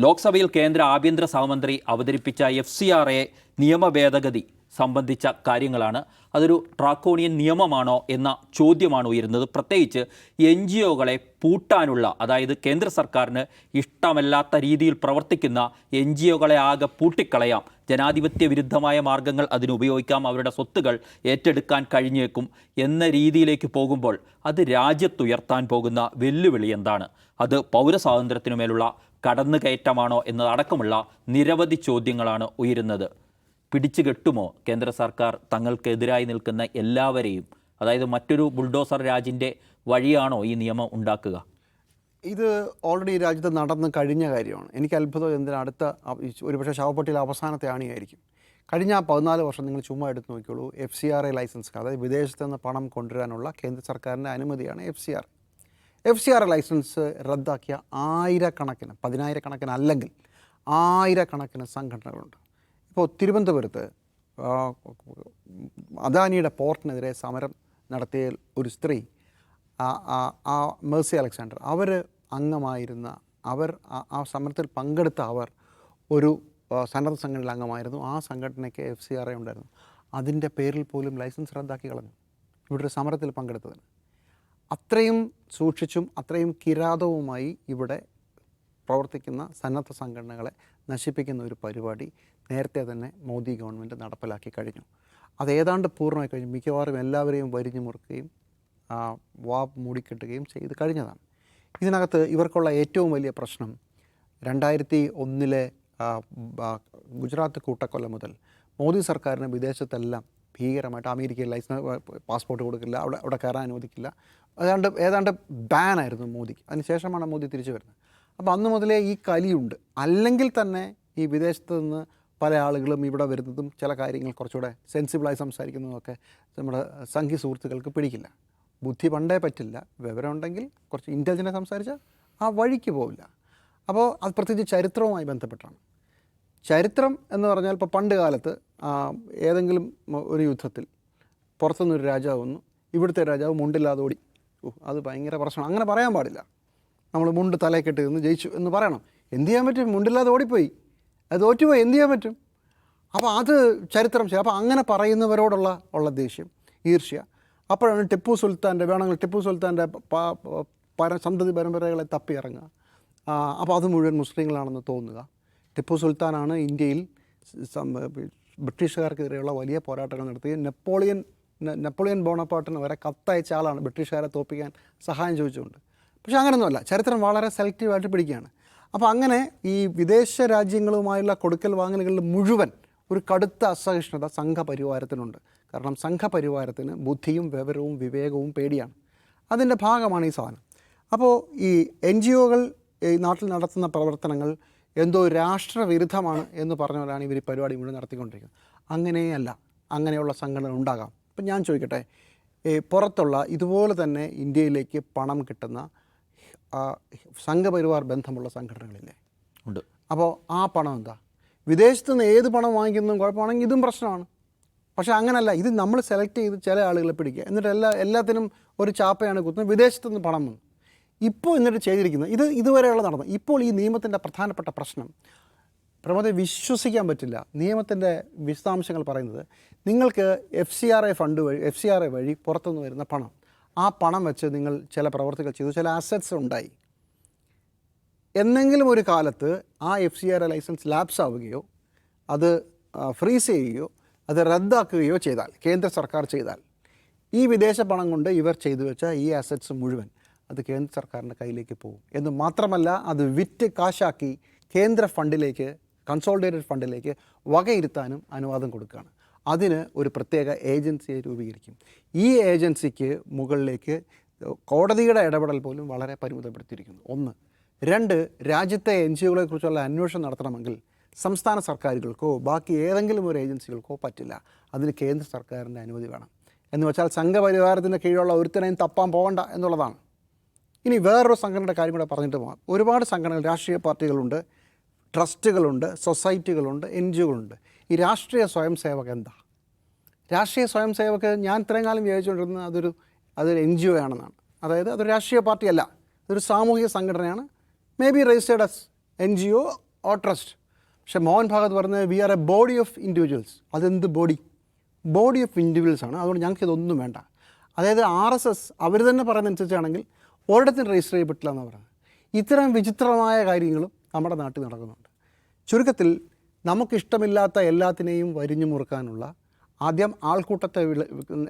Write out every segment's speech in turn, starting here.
ലോക്സഭയിൽ കേന്ദ്ര ആഭ്യന്തര സഹമന്ത്രി അവതരിപ്പിച്ച FCRA നിയമ ഭേദഗതി സംബന്ധിച്ച കാര്യങ്ങളാണ്. അതൊരു ഡ്രാക്കോണിയൻ നിയമമാണോ എന്ന ചോദ്യമാണ് ഉയരുന്നത്. പ്രത്യേകിച്ച് NGOകളെ പൂട്ടാനുള്ള, അതായത് കേന്ദ്ര സർക്കാരിന് ഇഷ്ടമല്ലാത്ത രീതിയിൽ പ്രവർത്തിക്കുന്ന NGOകളെ ആകെ പൂട്ടിക്കളയാം, ജനാധിപത്യ വിരുദ്ധമായ മാർഗങ്ങൾ അതിനുപയോഗിക്കാം, അവരുടെ സ്വത്തുകൾ ഏറ്റെടുക്കാൻ കഴിഞ്ഞേക്കും എന്ന രീതിയിലേക്ക് പോകുമ്പോൾ അത് രാജ്യത്തുയർത്താൻ പോകുന്ന വെല്ലുവിളി എന്താണ്? അത് പൗരസ്വാതന്ത്ര്യത്തിനുമേലുള്ള കടന്നുകയറ്റമാണോ എന്നതടക്കമുള്ള നിരവധി ചോദ്യങ്ങളാണ് ഉയരുന്നത്. പിടിച്ചു കെട്ടുമോ കേന്ദ്ര സർക്കാർ തങ്ങൾക്കെതിരായി നിൽക്കുന്ന എല്ലാവരെയും? അതായത് മറ്റൊരു ബുൾഡോസർ രാജിൻ്റെ വഴിയാണോ ഈ നിയമം ഉണ്ടാക്കുക? ഇത് ഓൾറെഡി രാജ്യത്ത് നടന്ന് കഴിഞ്ഞ കാര്യമാണ്. എനിക്ക് അത്ഭുതം എന്തിനാ അടുത്ത ഒരുപക്ഷെ ശവപ്പെട്ടിയിലെ അവസാനത്തെ ആണിയായിരിക്കും. കഴിഞ്ഞ 14 വർഷം നിങ്ങൾ ചുമ്മാ എടുത്ത് നോക്കിയോളൂ. FCRA ലൈസൻസ്, അതായത് വിദേശത്ത് നിന്ന് പണം കൊണ്ടുവരാനുള്ള കേന്ദ്ര സർക്കാരിൻ്റെ അനുമതിയാണ് FCRA ലൈസൻസ് റദ്ദാക്കിയ ആയിരക്കണക്കിന്, 10,000 അല്ലെങ്കിൽ ആയിരക്കണക്കിന് സംഘടനകളുണ്ട്. ഇപ്പോൾ തിരുവനന്തപുരത്ത് അദാനിയുടെ പോർട്ടിനെതിരെ സമരം നടത്തിയ ഒരു സ്ത്രീ, മേഴ്സി അലക്സാണ്ടർ, അവർ അംഗമായിരുന്ന, ആ സമരത്തിൽ പങ്കെടുത്ത ഒരു സന്നദ്ധ സംഘടനയിൽ അംഗമായിരുന്നു. ആ സംഘടനയ്ക്ക് FCRA ഉണ്ടായിരുന്നു. അതിൻ്റെ പേരിൽ പോലും ലൈസൻസ് റദ്ദാക്കി കളഞ്ഞു ഇവിടെ ഒരു സമരത്തിൽ പങ്കെടുത്തതിന്. അത്രയും സൂക്ഷിച്ചും അത്രയും കിരാതവുമായി ഇവിടെ പ്രവർത്തിക്കുന്ന സന്നദ്ധ സംഘടനകളെ നശിപ്പിക്കുന്ന ഒരു പരിപാടി നേരത്തെ തന്നെ മോദി ഗവൺമെൻറ് നടപ്പിലാക്കി കഴിഞ്ഞു. അത് ഏതാണ്ട് പൂർണ്ണമായി കഴിഞ്ഞു. മിക്കവാറും എല്ലാവരെയും വരിഞ്ഞു മുറുക്കുകയും വാ മൂടിക്കെട്ടുകയും ചെയ്ത് കഴിഞ്ഞതാണ്. ഇതിനകത്ത് ഇവർക്കുള്ള ഏറ്റവും വലിയ പ്രശ്നം 2001 ഗുജറാത്ത് കൂട്ടക്കൊല മുതൽ മോദി സർക്കാരിന് വിദേശത്തെല്ലാം ഭീകരമായിട്ട് അമേരിക്കയിൽ പാസ്പോർട്ട് കൊടുക്കില്ല, അവിടെ കയറാൻ അനുവദിക്കില്ല, ഏതാണ്ട് ബാനായിരുന്നു മോദിക്ക്. അതിനുശേഷമാണ് മോദി തിരിച്ചു വരുന്നത്. അപ്പോൾ അന്ന് മുതലേ ഈ കലിയുണ്ട്. അല്ലെങ്കിൽ തന്നെ ഈ വിദേശത്ത് നിന്ന് പല ആളുകളും ഇവിടെ വരുന്നതും ചില കാര്യങ്ങൾ കുറച്ചുകൂടെ സെൻസിബിളായി സംസാരിക്കുന്നതൊക്കെ നമ്മുടെ സംഘി സുഹൃത്തുക്കൾക്ക് പിടിക്കില്ല. ബുദ്ധി പണ്ടേ പറ്റില്ല, വിവരമുണ്ടെങ്കിൽ കുറച്ച് ഇൻ്റലിജൻ്റ് സംസാരിച്ചാൽ ആ വഴിക്ക് പോവില്ല. അപ്പോൾ അത് പ്രത്യേകിച്ച് ചരിത്രവുമായി ബന്ധപ്പെട്ടാണ്. ചരിത്രം എന്ന് പറഞ്ഞാൽ ഇപ്പോൾ പണ്ട് കാലത്ത് ഏതെങ്കിലും ഒരു യുദ്ധത്തിൽ പുറത്തുനിന്നൊരു രാജാവ് വന്നു, ഇവിടുത്തെ രാജാവ് മുണ്ടില്ലാതെ ഓടി, അത് ഭയങ്കര പ്രശ്നമാണ്. അങ്ങനെ പറയാൻ പാടില്ല. നമ്മൾ മുണ്ട് തലയിൽ കെട്ടി നിന്ന് ജയിച്ചു എന്ന് പറയണം. എന്ത് ചെയ്യാൻ പറ്റും? മുണ്ടില്ലാതെ ഓടിപ്പോയി, അത് തോറ്റുപോയി, എന്ത് ചെയ്യാൻ പറ്റും? അപ്പോൾ അത് ചരിത്രം ചെയ്യും. അപ്പോൾ അങ്ങനെ പറയുന്നവരോടുള്ള ദേഷ്യം, ഈർഷ്യ. അപ്പോഴാണ് ടിപ്പു സുൽത്താൻ്റെ സന്തതി പരമ്പരകളെ തപ്പി ഇറങ്ങുക. അപ്പോൾ അത് മുഴുവൻ മുസ്ലിങ്ങളാണെന്ന് തോന്നുക. ടിപ്പു സുൽത്താനാണ് ഇന്ത്യയിൽ ബ്രിട്ടീഷുകാർക്കെതിരെയുള്ള വലിയ പോരാട്ടങ്ങൾ നടത്തി. നെപ്പോളിയൻ ബോണപ്പാർട്ടിന് വരെ കത്തയച്ച ആളാണ് ബ്രിട്ടീഷുകാരെ തോൽപ്പിക്കാൻ സഹായം ചോദിച്ചുകൊണ്ട്. പക്ഷേ അങ്ങനെയൊന്നുമല്ല, ചരിത്രം വളരെ സെലക്റ്റീവായിട്ട് പിടിക്കുകയാണ്. അപ്പോൾ അങ്ങനെ ഈ വിദേശ രാജ്യങ്ങളുമായുള്ള കൊടുക്കൽ വാങ്ങലുകളിൽ മുഴുവൻ ഒരു കടുത്ത അസഹിഷ്ണുത സംഘപരിവാരത്തിനുണ്ട്. കാരണം സംഘപരിവാരത്തിന് ബുദ്ധിയും വിവരവും വിവേകവും പേടിയാണ്. അതിൻ്റെ ഭാഗമാണ് ഈ സാധനം. അപ്പോൾ ഈ NGOകൾ ഈ നാട്ടിൽ നടത്തുന്ന പ്രവർത്തനങ്ങൾ എന്തോ രാഷ്ട്രവിരുദ്ധമാണ് എന്ന് പറഞ്ഞവരാണ് ഇവർ ഈ പരിപാടി മുഴുവൻ നടത്തിക്കൊണ്ടിരിക്കുന്നത്. അങ്ങനെയല്ല, അങ്ങനെയുള്ള സംഘടനകൾ ഉണ്ടാകാം. അപ്പം ഞാൻ ചോദിക്കട്ടെ, പുറത്തുള്ള ഇതുപോലെ തന്നെ ഇന്ത്യയിലേക്ക് പണം കിട്ടുന്ന സംഘപരിവാർ ബന്ധമുള്ള സംഘടനകളില്ലേ? ഉണ്ട്. അപ്പോൾ ആ പണം എന്താ? വിദേശത്ത് നിന്ന് ഏത് പണം വാങ്ങിക്കുന്നതും കുഴപ്പമാണെങ്കിൽ ഇതും പ്രശ്നമാണ്. പക്ഷേ അങ്ങനല്ല, ഇത് നമ്മൾ സെലക്ട് ചെയ്ത് ചില ആളുകളെ പിടിക്കുക, എന്നിട്ട് എല്ലാത്തിനും ഒരു ചാപ്പയാണ് കുത്തുന്നത്. വിദേശത്ത് നിന്ന് പണം വന്നു ഇപ്പോൾ എന്നിട്ട് ചെയ്തിരിക്കുന്നത് ഇതുവരെയുള്ള നടന്നു. ഇപ്പോൾ ഈ നിയമത്തിൻ്റെ പ്രധാനപ്പെട്ട പ്രശ്നം പ്രമോദെ, വിശ്വസിക്കാൻ പറ്റില്ല. നിയമത്തിൻ്റെ വിശദാംശങ്ങൾ പറയുന്നത് നിങ്ങൾക്ക് FCRA വഴി പുറത്തുനിന്ന് വരുന്ന പണം, ആ പണം വെച്ച് നിങ്ങൾ ചില പ്രവർത്തികൾ ചെയ്തു, ചില അസറ്റ്സ് ഉണ്ടായി. എന്നെങ്കിലും ഒരു കാലത്ത് ആ FCRA ലൈസൻസ് ലാപ്സ് ആവുകയോ അത് ഫ്രീസ് ചെയ്യുകയോ അത് റദ്ദാക്കുകയോ ചെയ്താൽ, കേന്ദ്ര സർക്കാർ ചെയ്താൽ, ഈ വിദേശ പണം കൊണ്ട് ഇവർ ചെയ്തു വെച്ച ഈ അസറ്റ്സ് മുഴുവൻ അത് കേന്ദ്ര സർക്കാരിൻ്റെ കയ്യിലേക്ക് പോകും. എന്ന് മാത്രമല്ല, അത് വിറ്റ് കാശാക്കി കേന്ദ്ര ഫണ്ടിലേക്ക്, കൺസോളിഡേറ്റഡ് ഫണ്ടിലേക്ക് വകയിരുത്താനും അനുവാദം കൊടുക്കുകയാണ്. അതിന് ഒരു പ്രത്യേക ഏജൻസിയെ രൂപീകരിക്കും. ഈ ഏജൻസിക്ക് മുകളിലേക്ക് കോടതിയുടെ ഇടപെടൽ പോലും വളരെ പരിമിതപ്പെടുത്തിയിരിക്കുന്നു. 1. 2, രാജ്യത്തെ NGOകളെ കുറിച്ചുള്ള അന്വേഷണം നടത്തണമെങ്കിൽ സംസ്ഥാന സർക്കാരുകൾക്കോ ബാക്കി ഏതെങ്കിലും ഒരു ഏജൻസികൾക്കോ പറ്റില്ല. അതിന് കേന്ദ്ര സർക്കാരിൻ്റെ അനുമതി വേണം. എന്ന് വെച്ചാൽ സംഘപരിവാരത്തിൻ്റെ കീഴിലുള്ള ഒരുത്തനെയും തപ്പാൻ പോകണ്ട എന്നുള്ളതാണ്. ഇനി വേറൊരു സംഘടനയുടെ കാര്യം കൂടെ പറഞ്ഞിട്ട് പോകാം. ഒരുപാട് സംഘടനകൾ, രാഷ്ട്രീയ പാർട്ടികളുണ്ട്, ട്രസ്റ്റുകളുണ്ട്, സൊസൈറ്റികളുണ്ട്, NGOകളുണ്ട്. ഈ രാഷ്ട്രീയ സ്വയം സേവക എന്താ? രാഷ്ട്രീയ സ്വയം സേവക ഞാൻ ഇത്രയും കാലം വിചാരിച്ചുകൊണ്ടിരുന്നത് അതൊരു NGO ആണെന്നാണ്. അതായത് അതൊരു രാഷ്ട്രീയ പാർട്ടിയല്ല, അതൊരു സാമൂഹിക സംഘടനയാണ്. May be registered as NGO or trust. പക്ഷേ മോഹൻ ഭാഗത്ത് പറഞ്ഞത് we are a body of individuals. അതെന്ത് ബോഡി ഓഫ് ഇൻഡിവിജ്വൽസ് ആണ്. അതുകൊണ്ട് ഞങ്ങൾക്ക് ഇതൊന്നും വേണ്ട. അതായത് RSS അവർ തന്നെ പറയുന്നതനുസരിച്ചാണെങ്കിൽ ഒരിടത്തും രജിസ്റ്റർ ചെയ്യപ്പെട്ടില്ല എന്നാണ് പറയുന്നത്. ഇത്തരം വിചിത്രമായ കാര്യങ്ങളും നമ്മുടെ നാട്ടിൽ നടക്കുന്നുണ്ട്. ചുരുക്കത്തിൽ നമുക്കിഷ്ടമില്ലാത്ത എല്ലാത്തിനെയും വരിഞ്ഞു മുറുക്കാനുള്ള ആദ്യം ആൾക്കൂട്ടത്തെ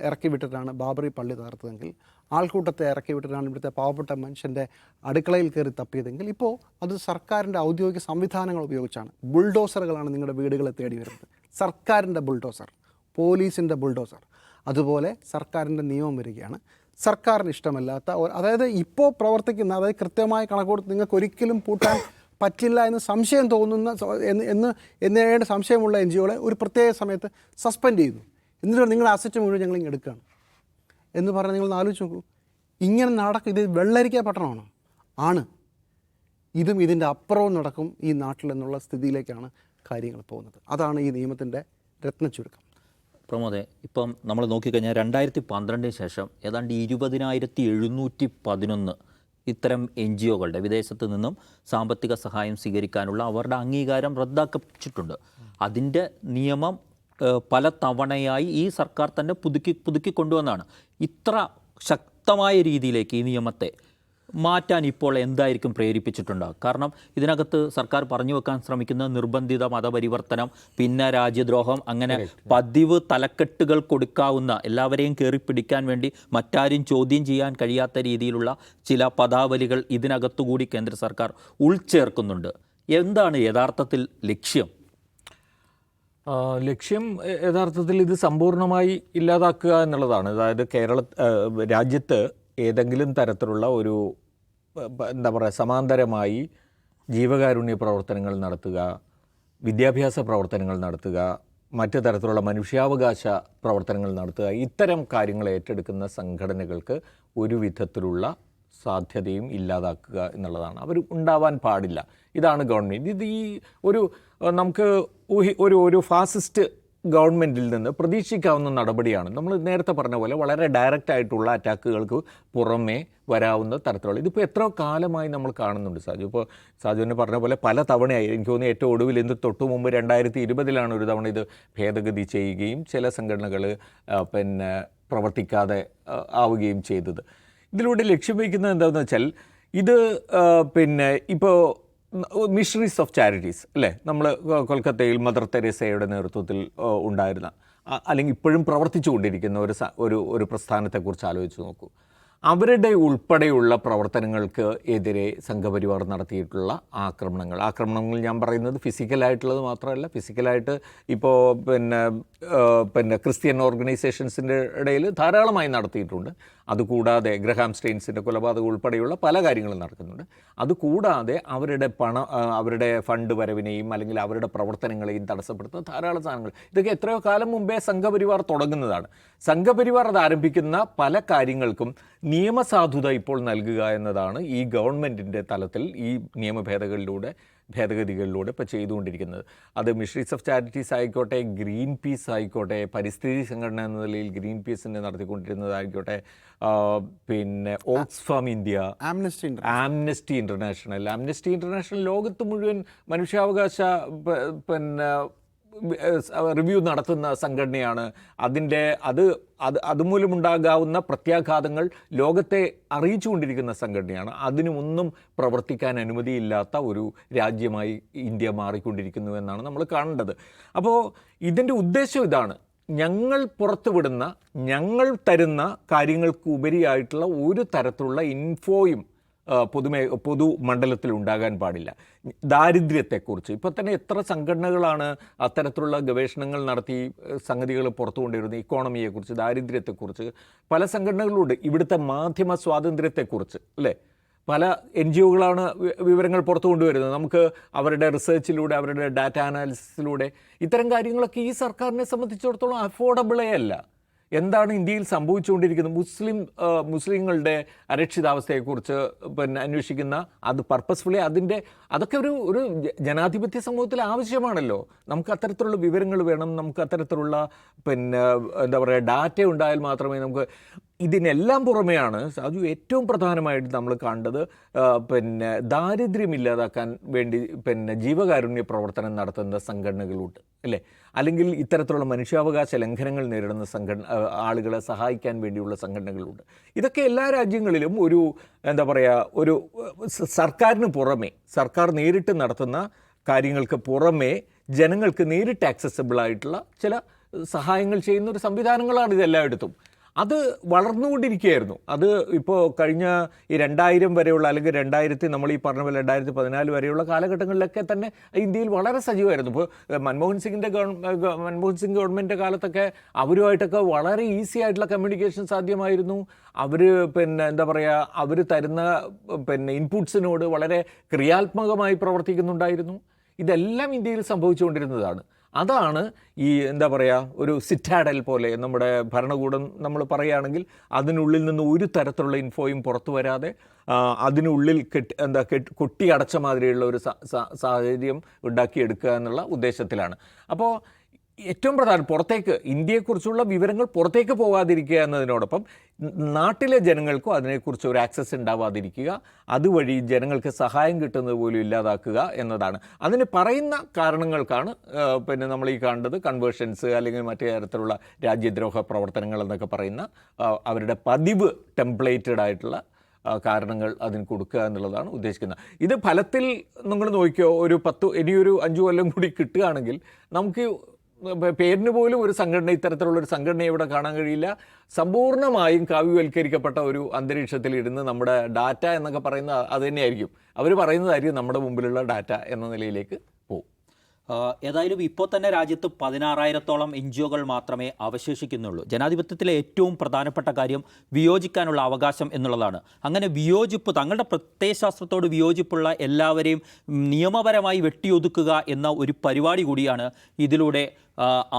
ഇറക്കി വിട്ടിട്ടാണ് ബാബറി പള്ളി തകർത്തതെങ്കിൽ, ആൾക്കൂട്ടത്തെ ഇറക്കി വിട്ടിട്ടാണ് ഇവിടുത്തെ പാവപ്പെട്ട മനുഷ്യൻ്റെ അടുക്കളയിൽ കയറി തപ്പിയതെങ്കിൽ, ഇപ്പോൾ അത് സർക്കാരിൻ്റെ ഔദ്യോഗിക സംവിധാനങ്ങൾ ഉപയോഗിച്ചാണ്. ബുൾഡോസറുകളാണ് നിങ്ങളുടെ വീടുകളെ തേടി വരുന്നത്. സർക്കാരിൻ്റെ ബുൾഡോസർ, പോലീസിൻ്റെ ബുൾഡോസർ. അതുപോലെ സർക്കാരിൻ്റെ നിയമം വരികയാണ്. സർക്കാരിന് ഇഷ്ടമല്ലാത്ത അതായത് ഇപ്പോൾ പ്രവർത്തിക്കുന്ന, അതായത് കൃത്യമായ കണക്കുകൂടി നിങ്ങൾക്ക് ഒരിക്കലും പൂട്ടാൻ പറ്റില്ല എന്ന് സംശയം തോന്നുന്ന എന്നേണ്ട സംശയമുള്ള NGOകളെ ഒരു പ്രത്യേക സമയത്ത് സസ്പെൻഡ് ചെയ്തു. എന്നിട്ട് നിങ്ങളുടെ അസറ്റ് മുഴുവൻ ഞങ്ങളിങ്ങനെ എടുക്കുകയാണ് എന്ന് പറഞ്ഞാൽ നിങ്ങൾ ആലോചിച്ച് നോക്കൂ. ഇങ്ങനെ ഇത് വെള്ളരിക്ക പട്ടണമാണ്. ആണ്. ഇതും ഇതിൻ്റെ അപ്പുറവും നടക്കും ഈ നാട്ടിൽ എന്നുള്ള സ്ഥിതിയിലേക്കാണ് കാര്യങ്ങൾ പോകുന്നത്. അതാണ് ഈ നിയമത്തിൻ്റെ രത്നച്ചുരുക്കം. പ്രമോദേ, ഇപ്പം നമ്മൾ നോക്കിക്കഴിഞ്ഞാൽ 2012 ശേഷം ഏതാണ്ട് 20,711 ഇത്തരം NGOകളുടെ വിദേശത്ത് നിന്നും സാമ്പത്തിക സഹായം സ്വീകരിക്കാനുള്ള അവരുടെ അംഗീകാരം റദ്ദാക്കപ്പെട്ടിട്ടുണ്ട്. അതിൻ്റെ നിയമം പല തവണയായി ഈ സർക്കാർ തന്നെ പുതുക്കി കൊണ്ടുവന്നാണ്. ഇത്ര ശക്തമായ രീതിയിലേക്ക് ഈ നിയമത്തെ മാറ്റാൻ ഇപ്പോൾ എന്തായിരിക്കും പ്രേരിപ്പിച്ചിട്ടുണ്ടാകും? കാരണം ഇതിനകത്ത് സർക്കാർ പറഞ്ഞു വെക്കാൻ ശ്രമിക്കുന്ന നിർബന്ധിത മതപരിവർത്തനം, പിന്നെ രാജ്യദ്രോഹം, അങ്ങനെ പതിവ് തലക്കെട്ടുകൾ കൊടുക്കാവുന്ന, എല്ലാവരെയും കയറിപ്പിടിക്കാൻ വേണ്ടി മറ്റാരും ചോദ്യം ചെയ്യാൻ കഴിയാത്ത രീതിയിലുള്ള ചില പദാവലികൾ ഇതിനകത്തുകൂടി കേന്ദ്ര സർക്കാർ ഉൾച്ചേർക്കുന്നുണ്ട്. എന്താണ് യഥാർത്ഥത്തിൽ ലക്ഷ്യം? ലക്ഷ്യം യഥാർത്ഥത്തിൽ ഇത് സമ്പൂർണ്ണമായി ഇല്ലാതാക്കുക എന്നുള്ളതാണ്. അതായത് രാജ്യത്ത് ഏതെങ്കിലും തരത്തിലുള്ള ഒരു എന്താ പറയുക, സമാന്തരമായി ജീവകാരുണ്യ പ്രവർത്തനങ്ങൾ നടത്തുക, വിദ്യാഭ്യാസ പ്രവർത്തനങ്ങൾ നടത്തുക, മറ്റു തരത്തിലുള്ള മനുഷ്യാവകാശ പ്രവർത്തനങ്ങൾ നടത്തുക, ഇത്തരം കാര്യങ്ങൾ ഏറ്റെടുക്കുന്ന സംഘടനകൾക്ക് ഒരു വിധത്തിലുള്ള സാധ്യതയും ഇല്ലാതാക്കുക എന്നുള്ളതാണ്. അവർ ഉണ്ടാവാൻ പാടില്ല. ഇതാണ് ഗവൺമെൻറ്. ഇത് ഈ നമുക്ക് ഒരു ഫാസിസ്റ്റ് ഗവൺമെൻറ്റിൽ നിന്ന് പ്രതീക്ഷിക്കാവുന്ന നടപടിയാണ്. നമ്മൾ നേരത്തെ പറഞ്ഞ പോലെ വളരെ ഡയറക്റ്റ് ആയിട്ടുള്ള അറ്റാക്കുകൾക്ക് പുറമേ വരാവുന്ന തരത്തിലുള്ള ഇതിപ്പോൾ എത്ര കാലമായി നമ്മൾ കാണുന്നുണ്ട്. ഇപ്പോൾ സാജുവിനെ പറഞ്ഞ പോലെ പല തവണയായി, എനിക്ക് തോന്നുന്നു ഏറ്റവും ഒടുവിൽ തൊട്ടു മുമ്പ് 2020 ഒരു തവണ ഇത് ഭേദഗതി ചെയ്യുകയും ചില സംഘടനകൾ പ്രവർത്തിക്കാതെ ആവുകയും ചെയ്തത്. ഇതിലൂടെ ലക്ഷ്യം വയ്ക്കുന്നത് എന്താണെന്ന് വെച്ചാൽ, ഇത് ഇപ്പോൾ മിഷണറീസ് ഓഫ് ചാരിറ്റീസ് അല്ലേ, നമ്മൾ കൊൽക്കത്തയിൽ മദർ തെരേസയുടെ നേതൃത്വത്തിൽ ഉണ്ടായിരുന്ന, അല്ലെങ്കിൽ ഇപ്പോഴും പ്രവർത്തിച്ചു കൊണ്ടിരിക്കുന്ന ഒരു പ്രസ്ഥാനത്തെക്കുറിച്ച് ആലോചിച്ച് നോക്കൂ. അവരുടെ ഉൾപ്പെടെയുള്ള പ്രവർത്തനങ്ങൾക്ക് എതിരെ സംഘപരിവാർ നടത്തിയിട്ടുള്ള ആക്രമണങ്ങൾ ഞാൻ പറയുന്നത് ഫിസിക്കലായിട്ടുള്ളത് മാത്രമല്ല, ഫിസിക്കലായിട്ട് ഇപ്പോൾ ക്രിസ്ത്യൻ ഓർഗനൈസേഷൻസിൻ്റെ ഇടയിൽ ധാരാളമായി നടത്തിയിട്ടുണ്ട്. അതുകൂടാതെ ഗ്രഹാം സ്റ്റെയിൻസിൻ്റെ കൊലപാതകം ഉൾപ്പെടെയുള്ള പല കാര്യങ്ങളും നടക്കുന്നുണ്ട്. അതുകൂടാതെ അവരുടെ ഫണ്ട് വരവിനെയും അല്ലെങ്കിൽ അവരുടെ പ്രവർത്തനങ്ങളെയും തടസ്സപ്പെടുത്തുന്ന ധാരാളം സാധനങ്ങൾ. ഇതൊക്കെ എത്രയോ കാലം മുമ്പേ സംഘപരിവാർ തുടങ്ങുന്നതാണ്. സംഘപരിവാർ അത് ആരംഭിക്കുന്ന പല കാര്യങ്ങൾക്കും നിയമസാധുത ഇപ്പോൾ നൽകുക എന്നതാണ് ഈ ഗവൺമെൻറ്റിൻ്റെ തലത്തിൽ ഈ നിയമ ഭേദഗതികളിലൂടെ ഇപ്പോൾ ചെയ്തുകൊണ്ടിരിക്കുന്നത്. അത് മിഷണറീസ് ഓഫ് ചാരിറ്റീസ് ആയിക്കോട്ടെ, ഗ്രീൻ പീസ് ആയിക്കോട്ടെ, പരിസ്ഥിതി സംഘടന എന്ന നിലയിൽ ഗ്രീൻ പീസിനെ നടത്തിക്കൊണ്ടിരുന്നതായിക്കോട്ടെ, ഓക്സ്ഫാം ഇന്ത്യ, ആംനസ്റ്റി ഇൻ്റർനാഷണൽ ലോകത്ത് മുഴുവൻ മനുഷ്യാവകാശ റിവ്യൂ നടത്തുന്ന സംഘടനയാണ്. അതുമൂലമുണ്ടാകാവുന്ന പ്രത്യാഘാതങ്ങൾ ലോകത്തെ അറിയിച്ചുകൊണ്ടിരിക്കുന്ന സംഘടനയാണ്. അതിനുമൊന്നും പ്രവർത്തിക്കാൻ അനുമതിയില്ലാത്ത ഒരു രാജ്യമായി ഇന്ത്യ മാറിക്കൊണ്ടിരിക്കുന്നു എന്നാണ് നമ്മൾ കാണേണ്ടത്. അപ്പോൾ ഇതിൻ്റെ ഉദ്ദേശം ഇതാണ്: ഞങ്ങൾ പുറത്തുവിടുന്ന, ഞങ്ങൾ തരുന്ന കാര്യങ്ങൾക്ക് ഉപരിയായിട്ടുള്ള ഒരു തരത്തിലുള്ള ഇൻഫോയും പൊതുമണ്ഡലത്തിൽ ഉണ്ടാകാൻ പാടില്ല. ദാരിദ്ര്യത്തെക്കുറിച്ച് ഇപ്പോൾ തന്നെ എത്ര സംഘടനകളാണ് അത്തരത്തിലുള്ള ഗവേഷണങ്ങൾ നടത്തി സംഗതികൾ പുറത്തു കൊണ്ടുവരുന്നത്. ഇക്കോണമിയെക്കുറിച്ച്, ദാരിദ്ര്യത്തെക്കുറിച്ച് പല സംഘടനകളുണ്ട്. ഇവിടുത്തെ മാധ്യമ സ്വാതന്ത്ര്യത്തെക്കുറിച്ച് അല്ലേ, പല NGOകളാണ് വിവരങ്ങൾ പുറത്തു കൊണ്ടുവരുന്നത്. നമുക്ക് അവരുടെ റിസർച്ചിലൂടെ, അവരുടെ ഡാറ്റ അനാലിസിസിലൂടെ ഇത്തരം കാര്യങ്ങളൊക്കെ ഈ സർക്കാരിനെ സംബന്ധിച്ചിടത്തോളം അഫോർഡബിളേ അല്ല. എന്താണ് ഇന്ത്യയിൽ സംഭവിച്ചുകൊണ്ടിരിക്കുന്നത്? മുസ്ലിങ്ങളുടെ അരക്ഷിതാവസ്ഥയെക്കുറിച്ച് അന്വേഷിക്കുന്ന, അത് പർപ്പസ്ഫുള്ളി അതൊക്കെ ഒരു ജനാധിപത്യ സമൂഹത്തിൽ ആവശ്യമാണല്ലോ. നമുക്ക് അത്തരത്തിലുള്ള വിവരങ്ങൾ വേണം. നമുക്ക് അത്തരത്തിലുള്ള എന്താ പറയുക, ഡാറ്റ ഉണ്ടായാൽ മാത്രമേ നമുക്ക് ഇതിനെല്ലാം പുറമെയാണ് സാജു ഏറ്റവും പ്രധാനമായിട്ട് നമ്മൾ കണ്ടത് പിന്നെ ദാരിദ്ര്യം ഇല്ലാതാക്കാൻ വേണ്ടി പിന്നെ ജീവകാരുണ്യ പ്രവർത്തനം നടത്തുന്ന സംഘടനകളുണ്ട് അല്ലേ, അല്ലെങ്കിൽ ഇത്തരത്തിലുള്ള മനുഷ്യാവകാശ ലംഘനങ്ങൾ നേരിടുന്ന ആളുകളെ സഹായിക്കാൻ വേണ്ടിയുള്ള സംഘടനകളുണ്ട്. ഇതൊക്കെ എല്ലാ രാജ്യങ്ങളിലും ഒരു എന്താ പറയുക, ഒരു സർക്കാരിന് പുറമെ, സർക്കാർ നേരിട്ട് നടത്തുന്ന കാര്യങ്ങൾക്ക് പുറമെ ജനങ്ങൾക്ക് നേരിട്ട് ആക്സസിബിൾ ആയിട്ടുള്ള ചില സഹായങ്ങൾ ചെയ്യുന്ന ഒരു സംവിധാനങ്ങളാണ് ഇതെല്ലായിടത്തും. അത് വളർന്നുകൊണ്ടിരിക്കുകയായിരുന്നു. അത് ഇപ്പോൾ കഴിഞ്ഞ ഈ 2000 വരെയുള്ള, അല്ലെങ്കിൽ 2000 നമ്മൾ ഈ പറഞ്ഞ പോലെ 2014 വരെയുള്ള കാലഘട്ടങ്ങളിലൊക്കെ തന്നെ ഇന്ത്യയിൽ വളരെ സജീവമായിരുന്നു. ഇപ്പോൾ മൻമോഹൻ സിംഗ് ഗവൺമെൻറ്റിൻ്റെ കാലത്തൊക്കെ അവരുമായിട്ടൊക്കെ വളരെ ഈസി ആയിട്ടുള്ള കമ്മ്യൂണിക്കേഷൻ സാധ്യമായിരുന്നു. അവർ പിന്നെ എന്താ പറയുക, അവർ തരുന്ന പിന്നെ ഇൻപുട്സിനോട് വളരെ ക്രിയാത്മകമായി പ്രവർത്തിക്കുന്നുണ്ടായിരുന്നു. ഇതെല്ലാം ഇന്ത്യയിൽ സംഭവിച്ചുകൊണ്ടിരുന്നതാണ്. അതാണ് ഈ എന്താ പറയുക, ഒരു സിറ്റാഡൽ പോലെ നമ്മുടെ ഭരണകൂടം നമ്മൾ പറയുകയാണെങ്കിൽ അതിനുള്ളിൽ നിന്ന് ഒരു തരത്തിലുള്ള ഇൻഫോയും പുറത്തു വരാതെ അതിനുള്ളിൽ കൊട്ടി അടച്ച മാതിരിയുള്ള ഒരു സാഹചര്യം ഉണ്ടാക്കിയെടുക്കുക എന്നുള്ള ഉദ്ദേശത്തിലാണ്. അപ്പോൾ ഏറ്റവും പ്രധാനം പുറത്തേക്ക് ഇന്ത്യയെക്കുറിച്ചുള്ള വിവരങ്ങൾ പുറത്തേക്ക് പോകാതിരിക്കുക എന്നതിനോടൊപ്പം നാട്ടിലെ ജനങ്ങൾക്കും അതിനെക്കുറിച്ച് ഒരു ആക്സസ് ഉണ്ടാവാതിരിക്കുക, അതുവഴി ജനങ്ങൾക്ക് സഹായം കിട്ടുന്നത് പോലും ഇല്ലാതാക്കുക എന്നതാണ്. അതിന് പറയുന്ന കാരണങ്ങൾക്കാണ് പിന്നെ നമ്മൾ ഈ കണ്ടത് കൺവേർഷൻസ് അല്ലെങ്കിൽ മറ്റു തരത്തിലുള്ള രാജ്യദ്രോഹ പ്രവർത്തനങ്ങൾ എന്നൊക്കെ പറയുന്ന അവരുടെ പതിവ് ടെംപ്ലേറ്റഡ് ആയിട്ടുള്ള കാരണങ്ങൾ അതിന് കൊടുക്കുക എന്നുള്ളതാണ് ഉദ്ദേശിക്കുന്നത്. ഇത് ഫലത്തിൽ നിങ്ങൾ നോക്കിയോ, ഇനിയൊരു 5 കൊല്ലം കൂടി കിട്ടുകയാണെങ്കിൽ നമുക്ക് പേരിന് പോലും ഒരു സംഘടന, ഇത്തരത്തിലുള്ളൊരു സംഘടനയെ ഇവിടെ കാണാൻ കഴിയില്ല. സമ്പൂർണ്ണമായും കാവ്യവൽക്കരിക്കപ്പെട്ട ഒരു അന്തരീക്ഷത്തിൽ ഇരുന്ന് നമ്മുടെ ഡാറ്റ എന്നൊക്കെ പറയുന്നത് അത് തന്നെയായിരിക്കും. അവർ പറയുന്നതായിരിക്കും നമ്മുടെ മുമ്പിലുള്ള ഡാറ്റ എന്ന നിലയിലേക്ക് പോകും. ഏതായാലും ഇപ്പോൾ തന്നെ രാജ്യത്ത് 16,000-ഓളം NGOകൾ മാത്രമേ അവശേഷിക്കുന്നുള്ളൂ. ജനാധിപത്യത്തിലെ ഏറ്റവും പ്രധാനപ്പെട്ട കാര്യം വിയോജിക്കാനുള്ള അവകാശം എന്നുള്ളതാണ്. അങ്ങനെ വിയോജിപ്പ്, തങ്ങളുടെ പ്രത്യയശാസ്ത്രത്തോട് വിയോജിപ്പുള്ള എല്ലാവരെയും നിയമപരമായി വെട്ടിയൊതുക്കുക എന്ന ഒരു പരിപാടി കൂടിയാണ് ഇതിലൂടെ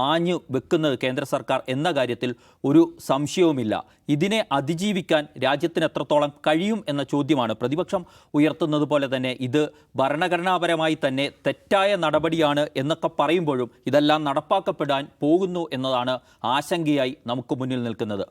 ആഞ്ഞു വെക്കുന്നത് കേന്ദ്ര സർക്കാർ എന്ന കാര്യത്തിൽ ഒരു സംശയവുമില്ല. ഇതിനെ അതിജീവിക്കാൻ രാജ്യത്തിന് എത്രത്തോളം കഴിയും എന്ന ചോദ്യമാണ് പ്രതിപക്ഷം ഉയർത്തുന്നത് പോലെ തന്നെ ഇത് ഭരണഘടനാപരമായി തന്നെ തെറ്റായ നടപടിയാണ് എന്നൊക്കെ പറയുമ്പോഴും ഇതെല്ലാം നടപ്പാക്കപ്പെടാൻ പോകുന്നു എന്നതാണ് ആശങ്കയായി നമുക്ക് മുന്നിൽ നിൽക്കുന്നത്.